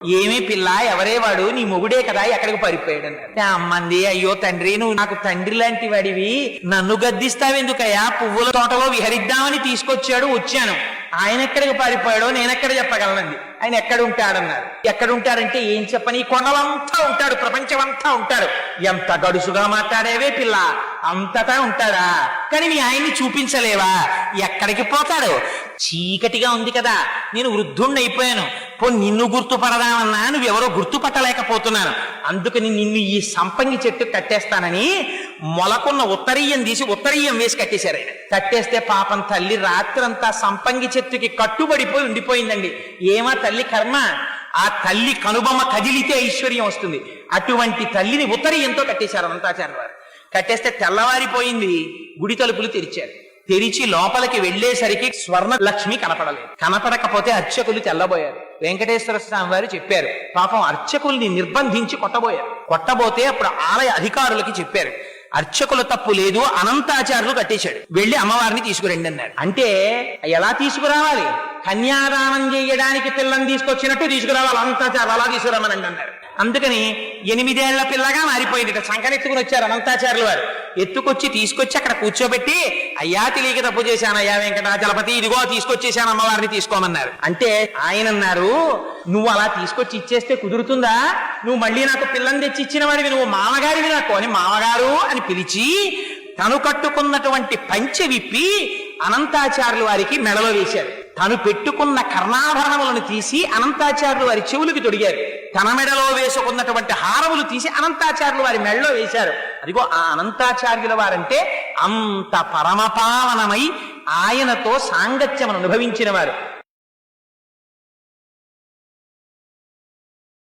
ఏమీ పిల్ల, ఎవరే వాడు? నీ మొగుడే కదా, ఎక్కడికి పారిపోయాడు అన్నారు. అమ్మంది, అయ్యో తండ్రి, నువ్వు నాకు తండ్రి లాంటి వాడివి, నన్ను గద్దిస్తావెందుకయ్యా? పువ్వుల తోటలో విహరిద్దామని తీసుకొచ్చాడు, వచ్చాను. ఆయన ఎక్కడికి పారిపోయాడో నేనెక్కడ చెప్పగలనండి. ఆయన ఎక్కడ ఉంటాడన్నారు. ఎక్కడ ఉంటాడంటే ఏం చెప్పని, కొండలంతా ఉంటాడు, ప్రపంచం అంతా ఉంటాడు. ఎంత గడుసుగా మాట్లాడేవే పిల్ల, అంతటా ఉంటాడా? కానీ నీ ఆయన్ని చూపించలేవా? ఎక్కడికి పోతాడు? చీకటిగా ఉంది కదా, నేను వృద్ధుణ్ణి అయిపోయాను. నిన్ను గుర్తుపడదామన్నా నువ్వెవరో గుర్తుపట్టలేకపోతున్నాను. అందుకని నిన్ను ఈ సంపంగి చెట్టు కట్టేస్తానని మొలకున్న ఉత్తరీయం తీసి ఉత్తరీయం వేసి కట్టేశారు. ఆయన కట్టేస్తే పాపం తల్లి రాత్రంతా సంపంగి చెట్టుకి కట్టుబడిపోయి ఉండిపోయిందండి. ఏమా తల్లి కర్మ, ఆ తల్లి కనుబొమ్మ కదిలితే ఐశ్వర్యం వస్తుంది. అటువంటి తల్లిని ఉత్తరీయంతో కట్టేశారు అనంతాచార్య వారు. కట్టేస్తే తెల్లవారిపోయింది. గుడి తలుపులు తెరిచారు. తెరిచి లోపలికి వెళ్లేసరికి స్వర్ణ లక్ష్మి కనపడలేదు. కనపడకపోతే అర్చకులు తెల్లబోయారు. వెంకటేశ్వర స్వామి వారు చెప్పారు, పాపం అర్చకుల్ని నిర్బంధించి కొట్టబోయారు. కొట్టబోతే అప్పుడు ఆలయ అధికారులకి చెప్పారు, అర్చకుల తప్పు లేదు, అనంతాచార్యులు కట్టేశాడు, వెళ్ళి అమ్మవారిని తీసుకురండి అన్నాడు. అంటే ఎలా తీసుకురావాలి? కన్యాదానం చేయడానికి పిల్లని తీసుకొచ్చినట్టు తీసుకురావాలి, అనంతాచార్యులు అలా తీసుకురామనండి అన్నారు. అందుకని 8 ఏళ్ల పిల్లగా మారిపోయింది. సంకనెత్తుకుని వచ్చారు అనంతాచార్యులు వారు. ఎత్తుకొచ్చి తీసుకొచ్చి అక్కడ కూర్చోబెట్టి, అయ్యా తెలియక తప్పు చేశాను అయ్యా వెంకటాచలపతి, ఇదిగో తీసుకొచ్చేశాను, అమ్మవారిని తీసుకోమన్నారు. అంటే ఆయన అన్నారు, నువ్వు అలా తీసుకొచ్చి ఇచ్చేస్తే కుదురుతుందా? నువ్వు మళ్ళీ నాకు పిల్లని తెచ్చి ఇచ్చిన వాడివి, నువ్వు మామగారివి నాకు అని మామగారు అని పిలిచి తను కట్టుకున్నటువంటి పంచె విప్పి అనంతాచార్యులు వారికి మెడలో వేశారు. తను పెట్టుకున్న కర్ణాభరణములను తీసి అనంతాచార్యులు వారి చెవులకి తొడిగారు. తన మెడలో వేసుకున్నటువంటి హారములు తీసి అనంతాచార్యులు వారి మెడలో వేశారు. అదిగో ఆ అనంతాచార్యుల వారంటే అంత పరమపావనమై ఆయనతో సాంగత్యమును అనుభవించిన వారు.